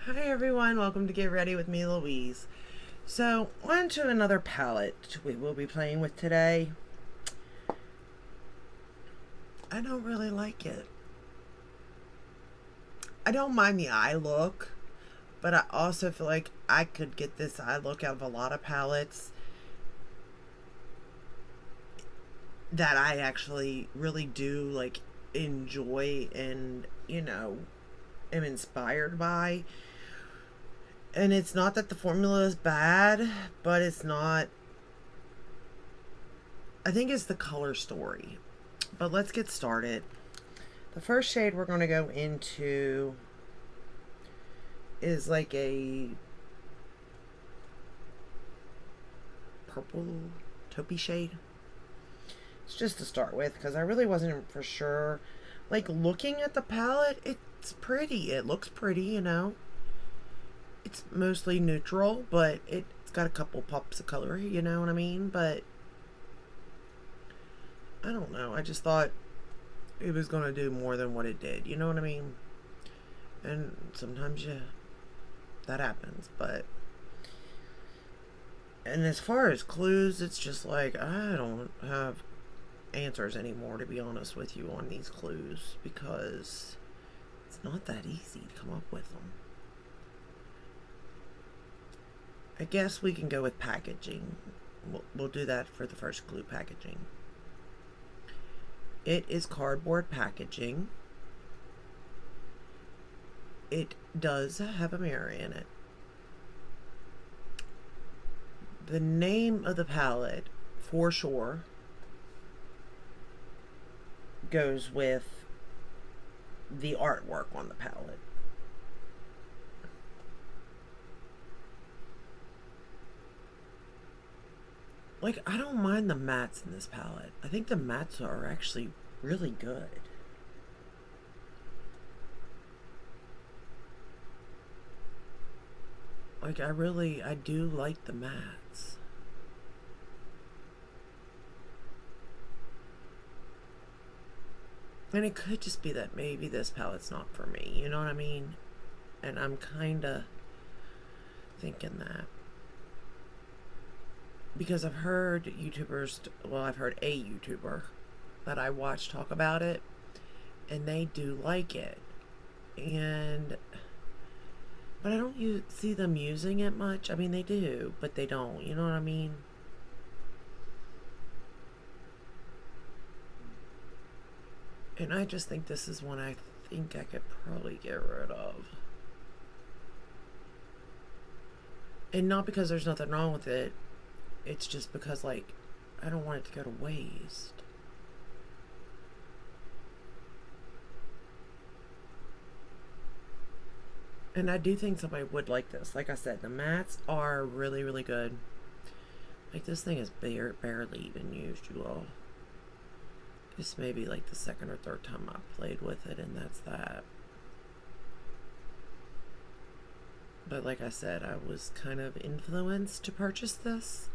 Hi everyone, welcome to Get Ready with me, Louise. So, on to another palette we will be playing with today. I don't really like it. I don't mind the eye look, but I also feel like I could get this eye look out of a lot of palettes that I actually really do enjoy and, am inspired by. And it's not that the formula is bad, but it's not. I think it's the color story. But let's get started. The first shade we're going to go into is like a purple taupey shade. It's just to start with because I really wasn't for sure. Like looking at the palette, it's pretty. It looks pretty. It's mostly neutral, but it's got a couple pops of color, you know what I mean? But I don't know. I just thought it was going to do more than what it did, you know what I mean? And sometimes, yeah, that happens, but. And as far as clues, it's just like, I don't have answers anymore, to be honest with you, on these clues, because it's not that easy to come up with them. I guess we can go with packaging. We'll do that for the first clue, packaging. It is cardboard packaging. It does have a mirror in it. The name of the palette, for sure, goes with the artwork on the palette. Like, I don't mind the mattes in this palette. I think the mattes are actually really good. Like, I do like the mattes. And it could just be that maybe this palette's not for me, you know what I mean? And I'm kind of thinking that. Because I've heard YouTubers, well, I've heard a YouTuber that I watch talk about it, and they do like it. But I don't see them using it much. I mean, they do, but they don't, you know what I mean? And I just think this is one I think I could probably get rid of. And not because there's nothing wrong with it. It's just because, like, I don't want it to go to waste. And I do think somebody would like this. Like I said, the mattes are really, really good. Like, this thing is barely even used, you all. This may be like the second or third time I've played with it, and that's that. But like I said, I was kind of influenced to purchase this.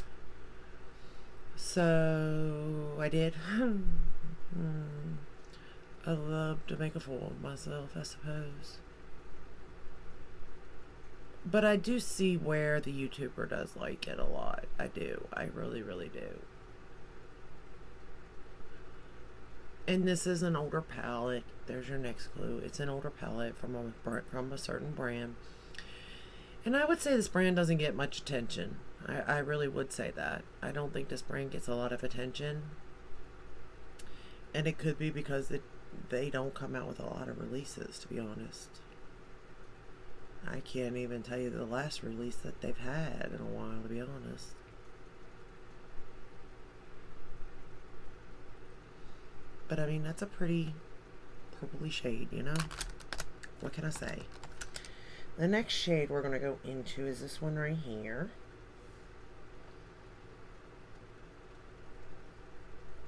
So I did. I love to make a fool of myself, I suppose. But I do see where the YouTuber does like it a lot. I do. I really, really do. And this is an older palette. There's your next clue. It's an older palette from a certain brand. And I would say this brand doesn't get much attention. I really would say that. I don't think this brand gets a lot of attention. And it could be because they don't come out with a lot of releases, to be honest. I can't even tell you the last release that they've had in a while, to be honest. But I mean, that's a pretty purpley shade, you know? What can I say? The next shade we're going to go into is this one right here.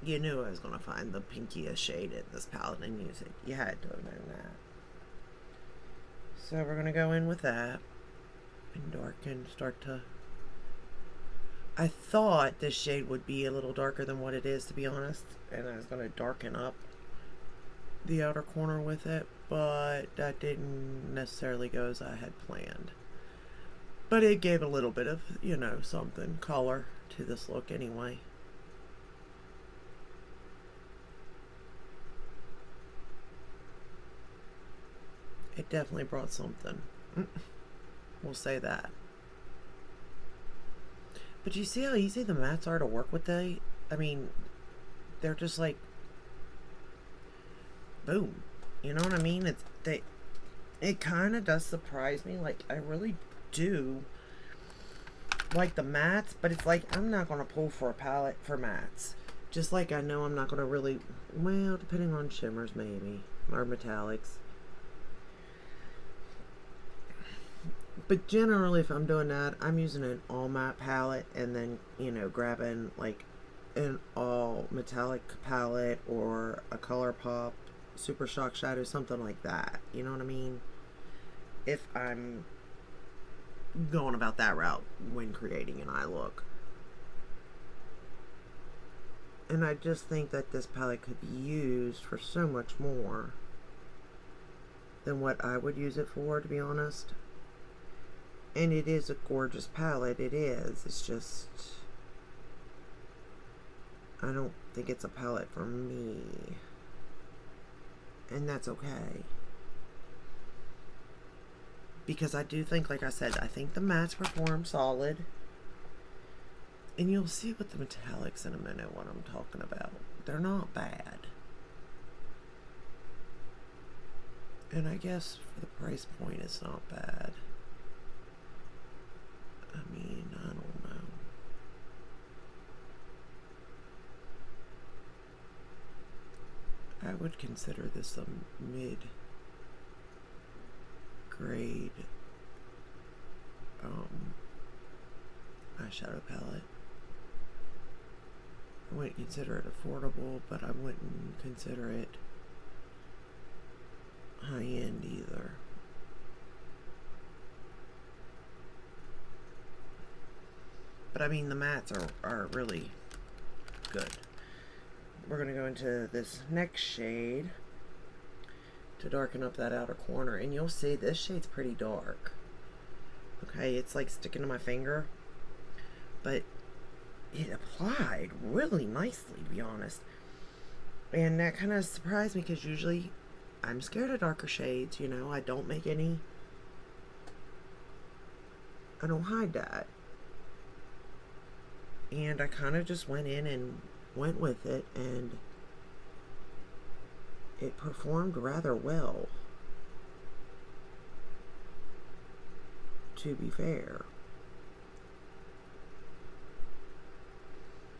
You knew I was going to find the pinkiest shade in this palette and use it. You had to have known that. So we're going to go in with that and darken, start to... I thought this shade would be a little darker than what it is, to be honest. And I was going to darken up the outer corner with it, but that didn't necessarily go as I had planned. But it gave a little bit of, something, color to this look anyway. It definitely brought something. We'll say that. But you see how easy the mats are to work with? I mean, they're just like, boom. You know what I mean? It kind of does surprise me. Like, I really do like the mats, but it's like I'm not going to pull for a palette for mats. Just like I know I'm not going to really, well, depending on shimmers maybe, or metallics. But generally, if I'm doing that, I'm using an all matte palette and then, grabbing like an all metallic palette or a ColourPop Super Shock Shadow, something like that. You know what I mean? If I'm going about that route when creating an eye look. And I just think that this palette could be used for so much more than what I would use it for, to be honest. And it is a gorgeous palette, it is. It's just, I don't think it's a palette for me. And that's okay. Because I do think, like I said, I think the mattes perform solid. And you'll see with the metallics in a minute what I'm talking about. They're not bad. And I guess for the price point, it's not bad. I mean, I don't know. I would consider this a mid-grade eyeshadow palette. I wouldn't consider it affordable, but I wouldn't consider it high-end either. But I mean, the mattes are really good. We're going to go into this next shade to darken up that outer corner. And you'll see this shade's pretty dark. Okay, it's like sticking to my finger. But it applied really nicely, to be honest. And that kind of surprised me because usually I'm scared of darker shades, I don't make any. I don't hide that. And I kind of just went in and went with it, and it performed rather well, to be fair.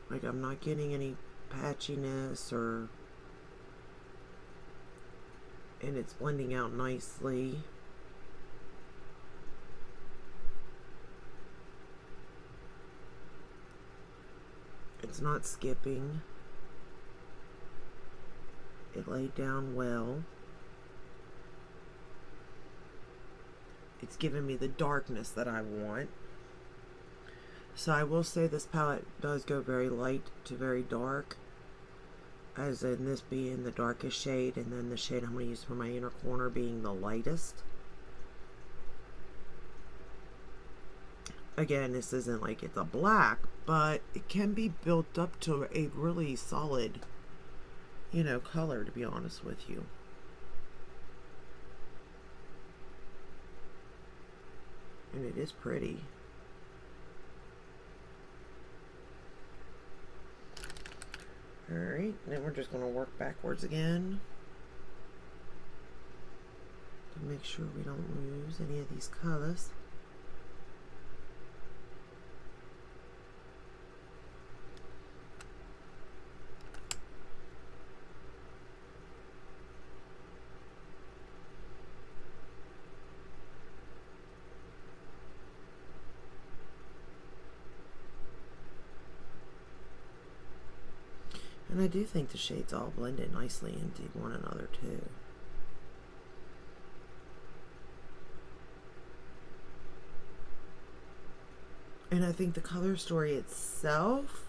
Like, I'm not getting any patchiness and it's blending out nicely. It's not skipping. It laid down well. It's giving me the darkness that I want. So I will say this palette does go very light to very dark, as in this being the darkest shade, and then the shade I'm going to use for my inner corner being the lightest. Again, this isn't like it's a black, but it can be built up to a really solid, color, to be honest with you. And it is pretty. Alright, then we're just going to work backwards again to make sure we don't lose any of these colors. And I do think the shades all blended nicely into one another too. And I think the color story itself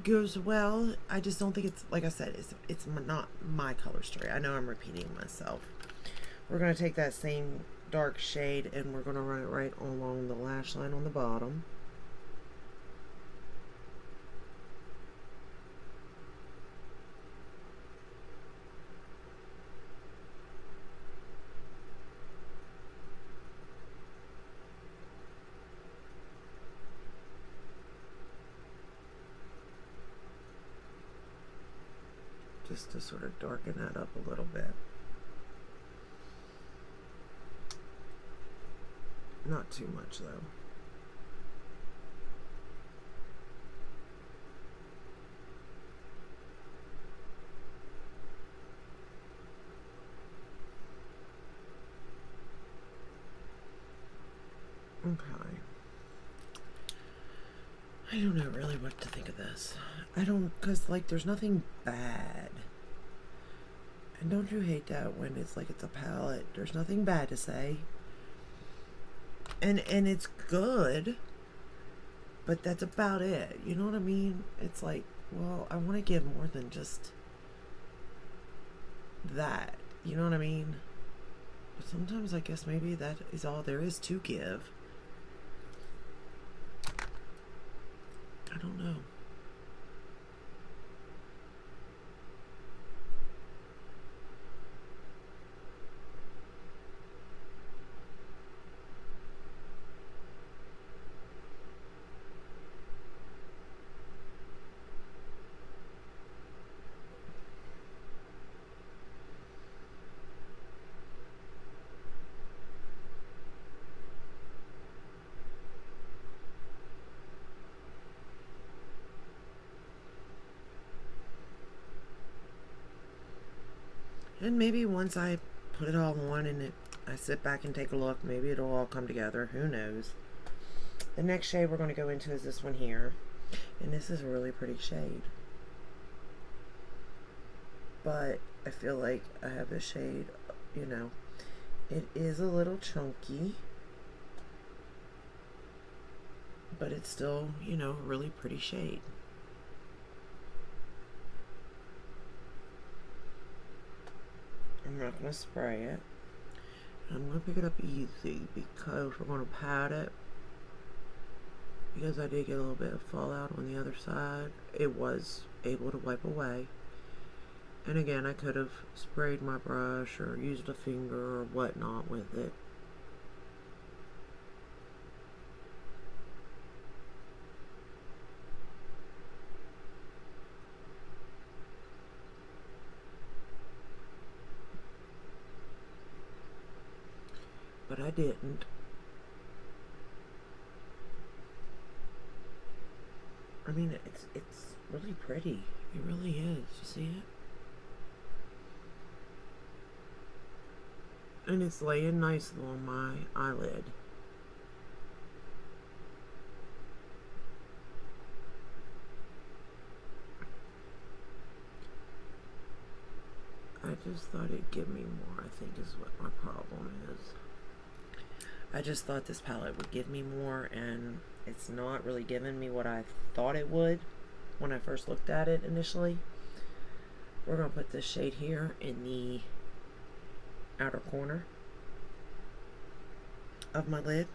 Goes well. I just don't think it's, like I said, it's not my color story. I know I'm repeating myself. We're going to take that same dark shade and we're going to run it right along the lash line on the bottom. Just to sort of darken that up a little bit. Not too much though. Okay. I don't know really what to think of this. I don't, because like there's nothing bad. And don't you hate that when it's like it's a palette? There's nothing bad to say. And it's good, but that's about it. You know what I mean? It's like, well, I want to give more than just that. You know what I mean? But sometimes I guess maybe that is all there is to give. I don't know. And maybe once I put it all on and I sit back and take a look, maybe it'll all come together. Who knows? The next shade we're going to go into is this one here. And this is a really pretty shade. But I feel like I have this shade, you know, it is a little chunky. But it's still, you know, a really pretty shade. I'm not going to spray it. I'm going to pick it up easy because we're going to pat it. Because I did get a little bit of fallout on the other side, it was able to wipe away. And again, I could have sprayed my brush or used a finger or whatnot with it. But I didn't. I mean, it's really pretty. It really is. You see it? And it's laying nicely on my eyelid. I just thought it'd give me more, I think is what my problem is. I just thought this palette would give me more, and it's not really giving me what I thought it would when I first looked at it initially. We're going to put this shade here in the outer corner of my lid.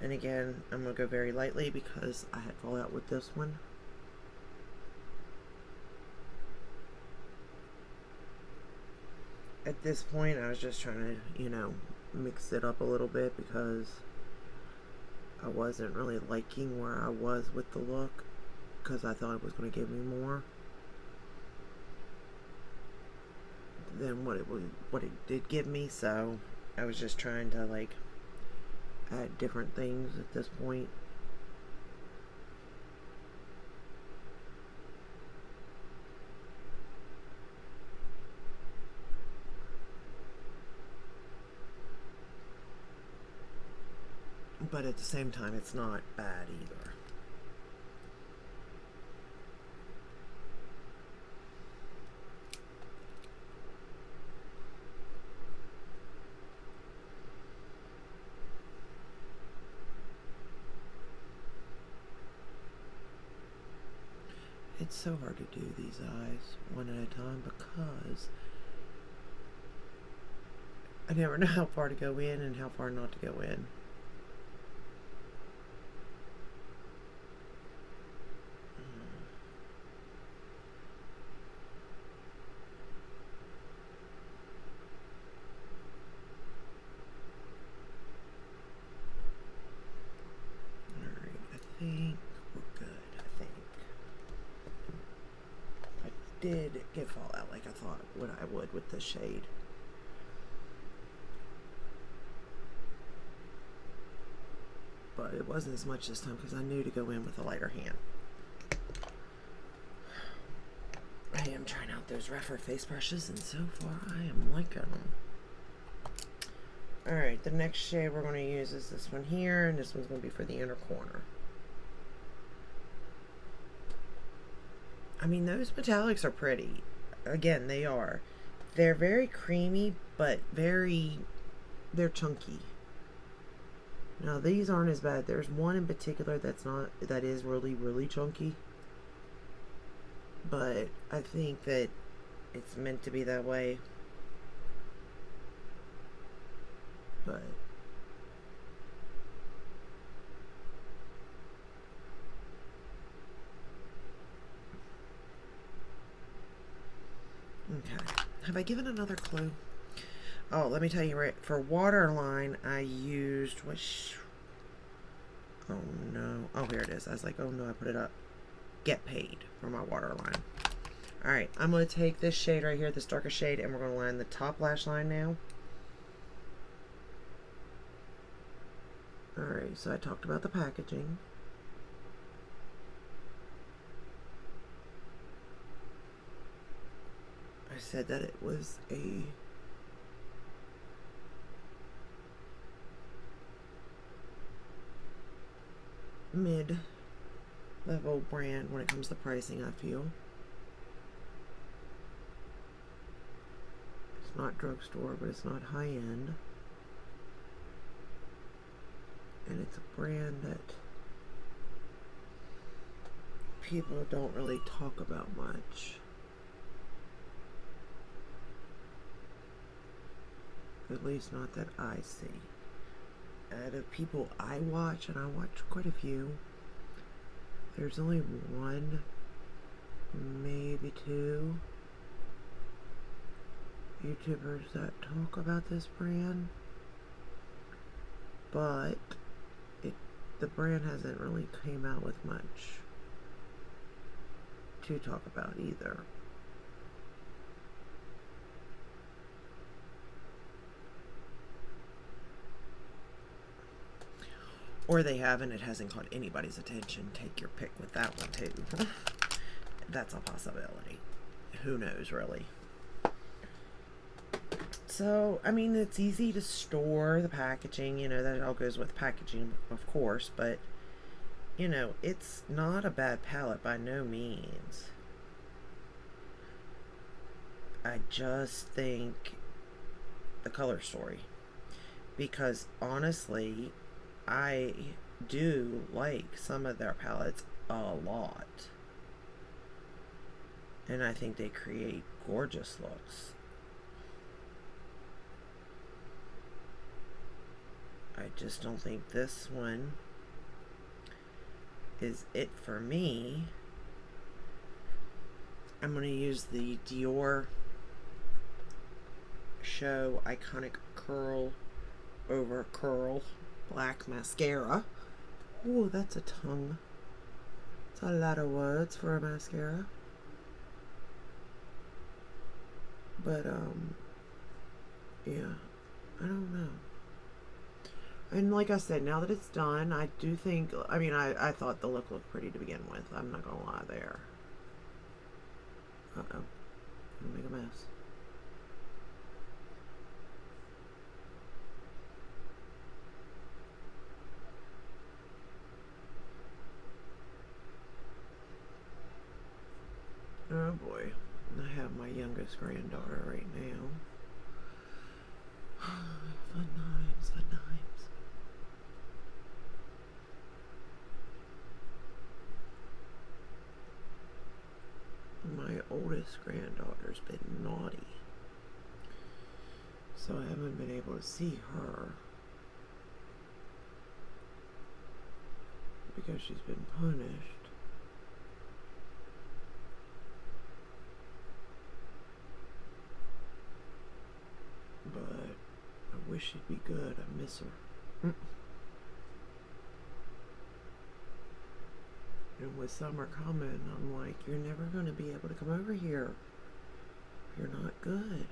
And again, I'm going to go very lightly because I had fallout with this one. At this point, I was just trying to, you know, mix it up a little bit because I wasn't really liking where I was with the look because I thought it was going to give me more than what it did give me. So I was just trying to like add different things at this point. But at the same time, it's not bad either. It's so hard to do these eyes one at a time because I never know how far to go in and how far not to go in. Alright, I think we're good, I think. I did get fallout like I thought what I would with the shade. But it wasn't as much this time because I knew to go in with a lighter hand. I am trying out those rougher face brushes, and so far I am liking them. Alright, the next shade we're going to use is this one here, and this one's going to be for the inner corner. I mean, those metallics are pretty. Again, they are. They're very creamy, but they're chunky. Now these aren't as bad. There's one in particular that is really, really chunky. But I think that it's meant to be that way. But okay. Have I given another clue? Oh, let me tell you, right, for waterline, I used, oh no, oh, here it is. I was like, oh no, I put it up. Get Paid for my waterline. Alright, I'm going to take this shade right here, this darker shade, and we're going to line the top lash line now. Alright, so I talked about the packaging. I said that it was a mid-level brand when it comes to pricing, I feel. It's not drugstore, but it's not high-end. And it's a brand that people don't really talk about much. At least not that I see. Out of people I watch, and I watch quite a few, there's only one, maybe two YouTubers that talk about this brand, but the brand hasn't really came out with much to talk about either. Or they haven't, it hasn't caught anybody's attention. Take your pick with that one too. That's a possibility. Who knows, really? So, I mean, it's easy to store the packaging, you know, that all goes with packaging, of course, but, you know, it's not a bad palette by no means. I just think the color story. Because, honestly, I do like some of their palettes a lot. And I think they create gorgeous looks. I just don't think this one is it for me. I'm going to use the Dior Show Iconic Curl Over Curl Black Mascara. Oh, that's a tongue. It's a lot of words for a mascara. But, yeah, I don't know. And like I said, now that it's done, I do think, I mean, I thought the look looked pretty to begin with. I'm not going to lie there. Uh-oh. I'm going to make a mess. Oh boy. I have my youngest granddaughter right now. Fun times, fun times. oldest granddaughter's been naughty, so I haven't been able to see her because she's been punished. But I wish she'd be good. I miss her. And with summer coming, I'm like, you're never going to be able to come over here. You're not good.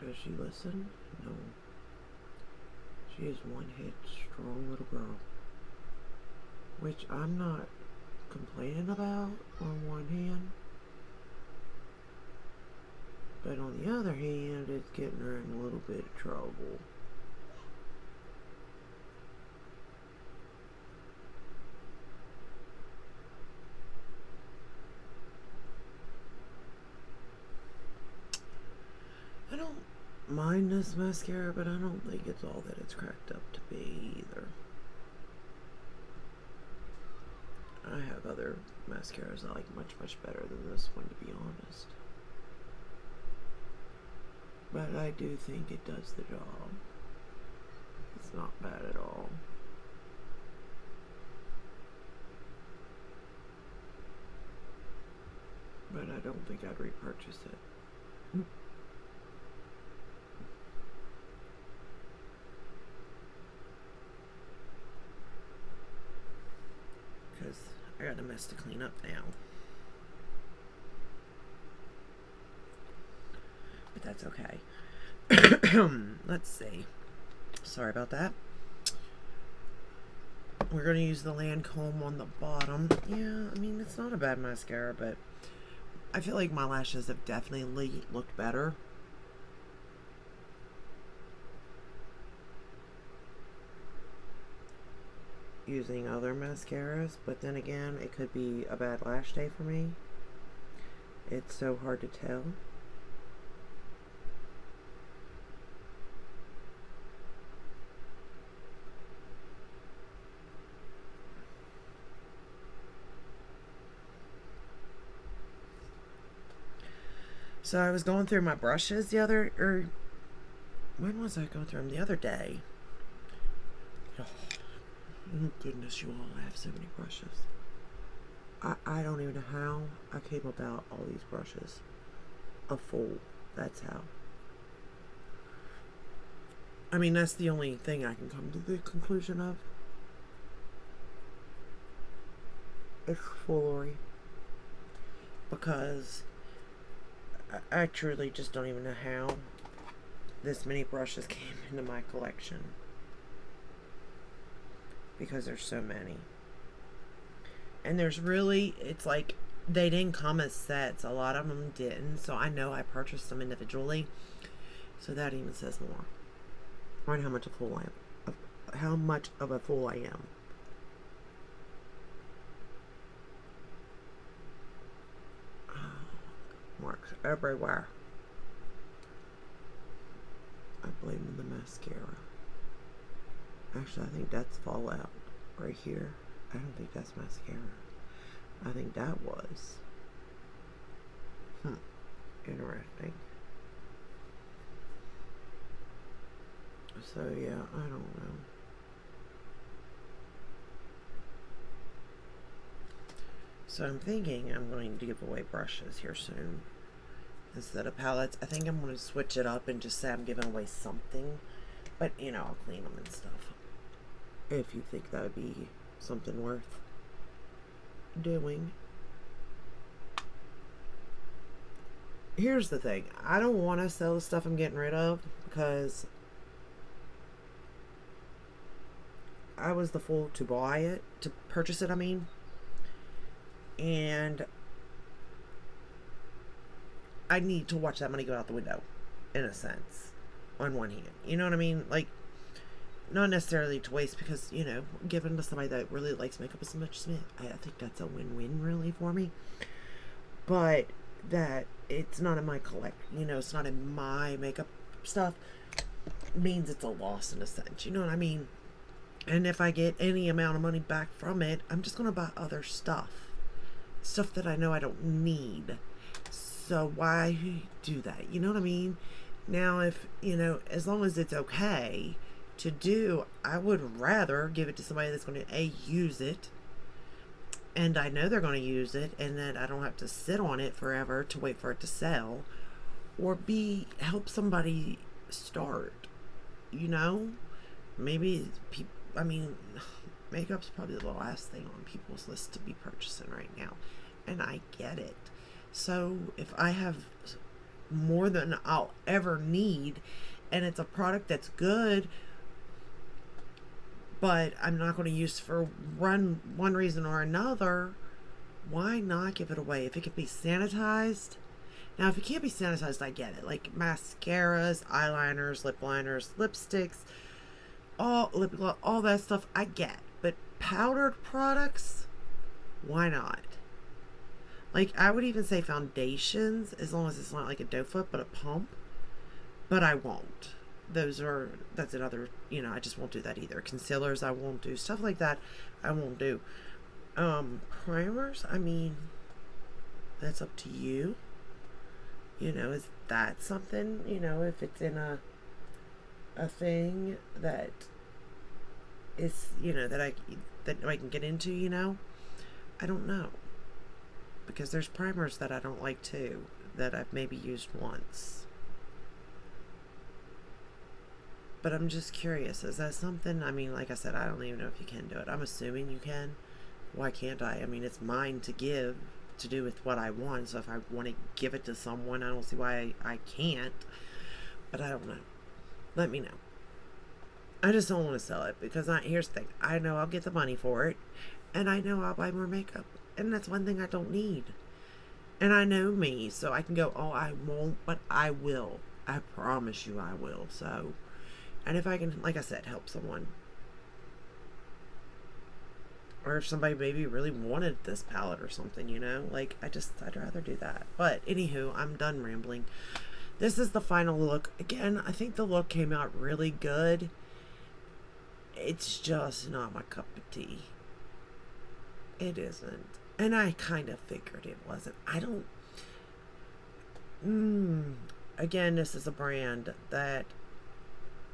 Does she listen? No. She is one headstrong little girl. Which I'm not complaining about on one hand. But on the other hand, it's getting her in a little bit of trouble. I don't mind this mascara, but I don't think it's all that it's cracked up to be either. I have other mascaras I like much better than this one, to be honest. But I do think it does the job. It's not bad at all. But I don't think I'd repurchase it. Because I got a mess to clean up now. But that's okay. Let's see. Sorry about that. We're going to use the Lancome on the bottom. Yeah, I mean, it's not a bad mascara, but I feel like my lashes have definitely looked better. Using other mascaras, but then again, it could be a bad lash day for me. It's so hard to tell. So I was going through my brushes when was I going through them? The other day. Oh, goodness, you all, I have so many brushes. I don't even know how I came about all these brushes. A fool. That's how. I mean, that's the only thing I can come to the conclusion of. It's foolery. Because I truly just don't even know how this many brushes came into my collection. Because there's so many. And there's really, it's like, they didn't come as sets. A lot of them didn't. So I know I purchased them individually. So that even says more. On how much a fool I am. How much of a fool I am. Marks everywhere. I blame the mascara. Actually, I think that's Fallout right here. I don't think that's mascara. I think that was. Interesting. So yeah, I don't know. So I'm thinking I'm going to give away brushes here soon instead of palettes. I think I'm going to switch it up and just say I'm giving away something. But, you know, I'll clean them and stuff. If you think that would be something worth doing. Here's the thing. I don't want to sell the stuff I'm getting rid of because I was the fool to buy it, to purchase it, I mean. And I need to watch that money go out the window, in a sense, on one hand. You know what I mean? Like, not necessarily to waste because, you know, given to somebody that really likes makeup as much as me, I think that's a win-win really for me. But that it's not in my you know, it's not in my makeup stuff means it's a loss in a sense. You know what I mean? And if I get any amount of money back from it, I'm just going to buy other stuff. Stuff that I know I don't need. So why do that? You know what I mean? Now, if, as long as it's okay to do, I would rather give it to somebody that's going to, A, use it, and I know they're going to use it, and that I don't have to sit on it forever to wait for it to sell, or B, help somebody start, you know? Maybe, I mean, makeup's probably the last thing on people's list to be purchasing right now, and I get it. So if I have more than I'll ever need, and it's a product that's good, but I'm not going to use for one reason or another, why not give it away? If it can be sanitized. Now, if it can't be sanitized, I get it. Like mascaras, eyeliners, lip liners, lipsticks, all lip gloss, all that stuff, I get. But powdered products, why not? Like, I would even say foundations, as long as it's not like a doe foot, but a pump. But I won't. That's another, I just won't do that either. Concealers, I won't do. Stuff like that, I won't do. Primers, I mean, that's up to you. Is that something, if it's in a thing that is, that I can get into, I don't know. Because there's primers that I don't like too, that I've maybe used once. But I'm just curious, is that something? I mean, like I said, I don't even know if you can do it. I'm assuming you can. Why can't I? I mean, it's mine to give, to do with what I want. So if I want to give it to someone, I don't see why I can't. But I don't know. Let me know. I just don't want to sell it because here's the thing. I know I'll get the money for it, and I know I'll buy more makeup. And that's one thing I don't need. And I know me, so I can go, oh, I won't, but I will. I promise you I will. So, and if I can, like I said, help someone. Or if somebody maybe really wanted this palette or something, like, I'd rather do that. But anywho, I'm done rambling. This is the final look. Again, I think the look came out really good. It's just not my cup of tea. It isn't. And I kind of figured it wasn't. Again, this is a brand that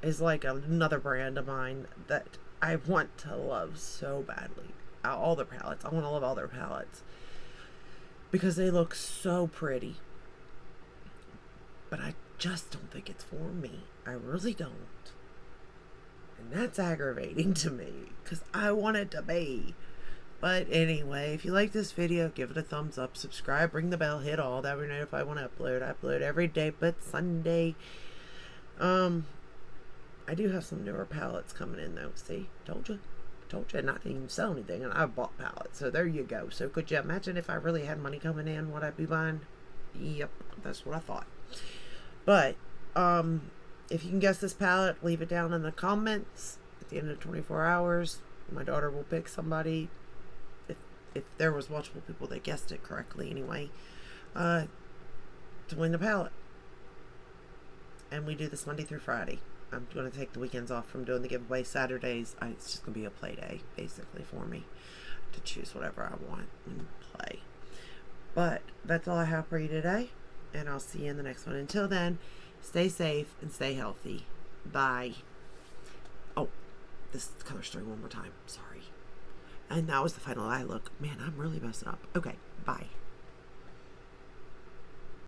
is like another brand of mine that I want to love so badly. All their palettes. I want to love all their palettes. Because they look so pretty. But I just don't think it's for me. I really don't. And that's aggravating to me. Because I want it to be. But anyway, if you like this video, give it a thumbs up, subscribe, ring the bell, hit all. That way you're notified when I upload. I upload every day but Sunday. I do have some newer palettes coming in though. See? Told you. And I didn't even sell anything, and I bought palettes. So there you go. So could you imagine if I really had money coming in, what I'd be buying? Yep, that's what I thought. But if you can guess this palette, leave it down in the comments. At the end of 24 hours, my daughter will pick somebody. If there was multiple people that guessed it correctly anyway, to win the palette. And we do this Monday through Friday. I'm going to take the weekends off from doing the giveaway. Saturdays, it's just going to be a play day, basically, for me to choose whatever I want and play. But that's all I have for you today, and I'll see you in the next one. Until then, stay safe and stay healthy. Bye. Oh, this color story one more time. Sorry. And that was the final eye look. Man, I'm really messing up. Okay, bye.